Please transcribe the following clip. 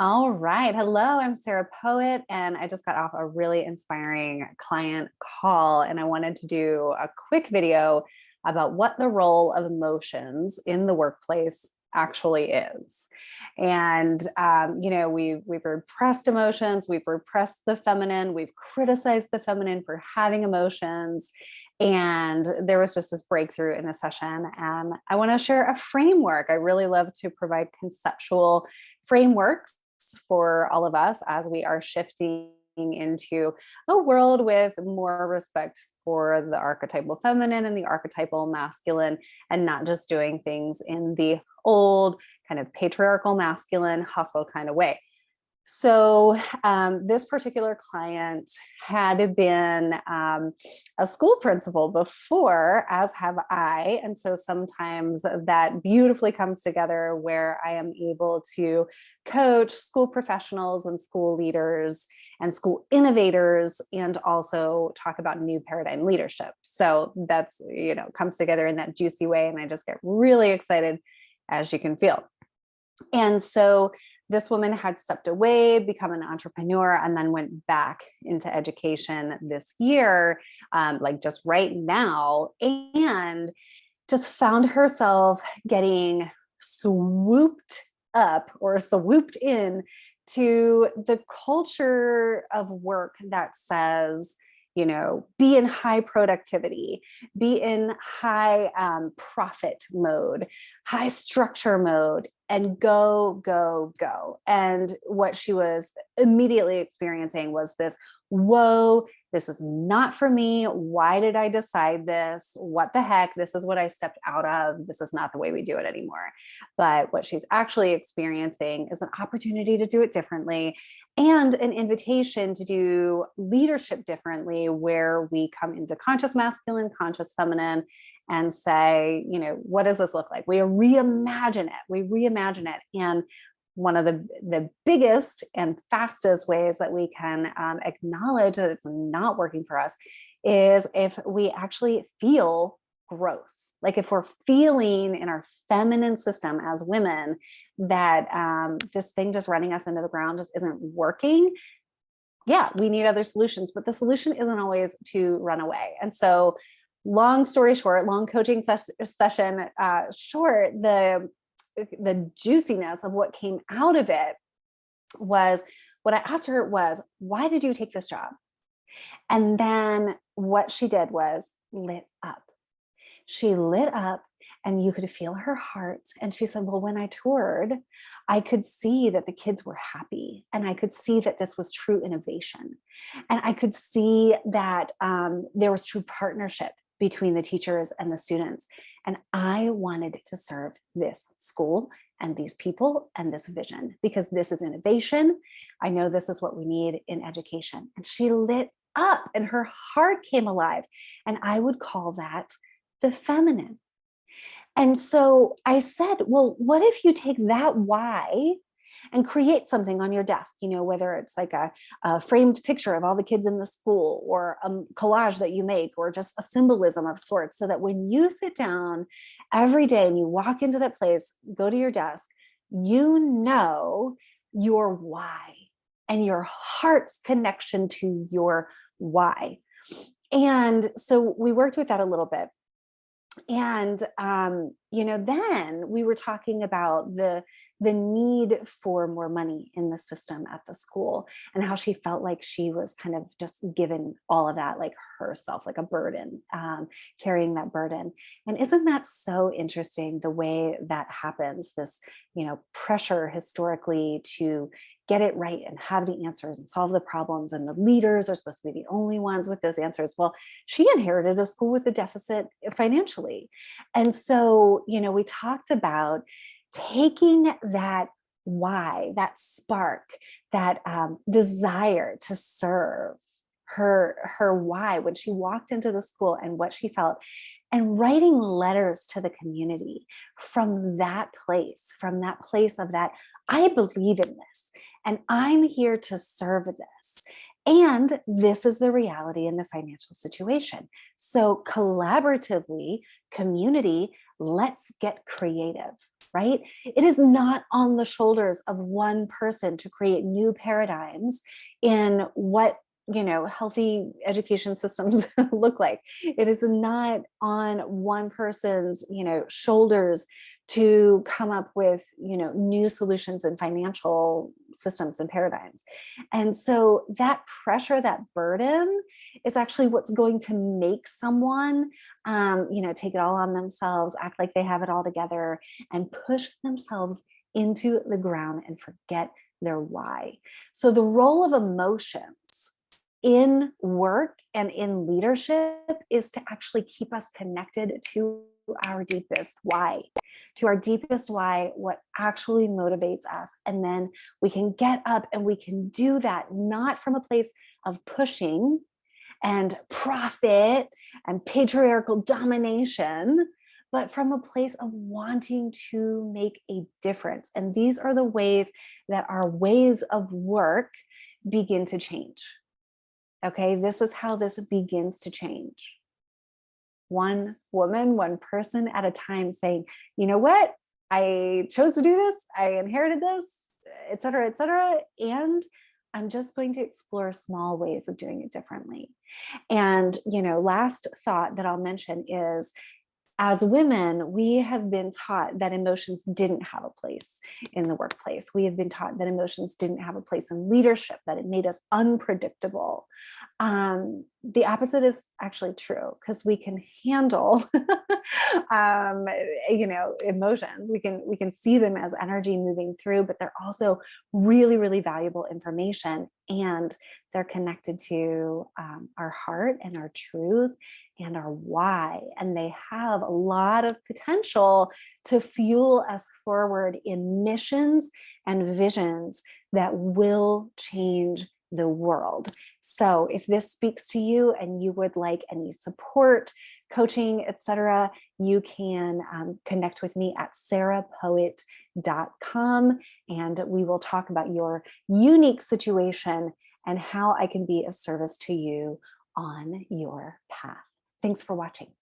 All right. Hello, I'm SarahPoet, and I just got off a really inspiring client call, and I wanted to do a quick video about what the role of emotions in the workplace actually is. And we've repressed emotions, we've repressed the feminine, we've criticized the feminine for having emotions. And there was just this breakthrough in the session, and I want to share a framework. I really love to provide conceptual frameworks for all of us as we are shifting into a world with more respect for the archetypal feminine and the archetypal masculine, and not just doing things in the old kind of patriarchal masculine hustle kind of way. So this particular client had been a school principal before, as have I. And so sometimes that beautifully comes together where I am able to coach school professionals and school leaders and school innovators, and also talk about new paradigm leadership. So that's, comes together in that juicy way. And I just get really excited, as you can feel. And so this woman had stepped away, become an entrepreneur, and then went back into education this year, like just right now, and just found herself getting swooped up or swooped in to the culture of work that says, be in high productivity, be in high profit mode, high structure mode, and go, go, go. And what she was immediately experiencing was this, whoa, this is not for me. Why did I decide this? What the heck? This is what I stepped out of. This is not the way we do it anymore. But what she's actually experiencing is an opportunity to do it differently, and an invitation to do leadership differently, where we come into conscious masculine, conscious feminine, and say, what does this look like? We reimagine it. And one of the biggest and fastest ways that we can acknowledge that it's not working for us is if we actually feel growth. Like if we're feeling in our feminine system as women that this thing just running us into the ground just isn't working, yeah, we need other solutions, but the solution isn't always to run away. And so long story short, long coaching session short, the juiciness of what came out of it was, what I asked her was, why did you take this job? And then what she did was lit up. She lit up, and you could feel her heart. And she said, well, when I toured, I could see that the kids were happy, and I could see that this was true innovation. And I could see that there was true partnership between the teachers and the students. And I wanted to serve this school and these people and this vision, because this is innovation. I know this is what we need in education. And she lit up, and her heart came alive. And I would call that the feminine. And so I said, well, what if you take that why and create something on your desk, whether it's like a framed picture of all the kids in the school, or a collage that you make, or just a symbolism of sorts, so that when you sit down every day and you walk into that place, go to your desk, your why and your heart's connection to your why. And so we worked with that a little bit. And, then we were talking about the need for more money in the system at the school, and how she felt like she was kind of just given all of that, like herself, like a burden, carrying that burden. And isn't that so interesting, the way that happens, this, pressure historically to get it right and have the answers and solve the problems, and the leaders are supposed to be the only ones with those answers. Well, she inherited a school with a deficit financially. And so, we talked about taking that why, that spark, that desire to serve, her why when she walked into the school, and what she felt, and writing letters to the community from that place of that, I believe in this, and I'm here to serve this. And this is the reality in the financial situation. So collaboratively, community, let's get creative. right? It is not on the shoulders of one person to create new paradigms in what, healthy education systems look like. It is not on one person's, shoulders to come up with, new solutions in financial systems and paradigms. And so that pressure, that burden is actually what's going to make someone, take it all on themselves, act like they have it all together, and push themselves into the ground and forget their why. So the role of emotions in work and in leadership is to actually keep us connected to our deepest why, what actually motivates us. And then we can get up and we can do that, not from a place of pushing and profit and patriarchal domination, but from a place of wanting to make a difference. And these are the ways that our ways of work begin to change. Okay, this is how this begins to change. One woman, one person at a time, saying, you know what, I chose to do this, I inherited this, et cetera, and I'm just going to explore small ways of doing it differently. And, last thought that I'll mention is, as women, we have been taught that emotions didn't have a place in the workplace. We have been taught that emotions didn't have a place in leadership, that it made us unpredictable. The opposite is actually true, because we can handle, emotions. We can see them as energy moving through, but they're also really, really valuable information, and they're connected to our heart and our truth and our why. And they have a lot of potential to fuel us forward in missions and visions that will change the world. So if this speaks to you and you would like any support, coaching, etc., you can connect with me at SarahPoet.com, and we will talk about your unique situation and how I can be of service to you on your path. Thanks for watching.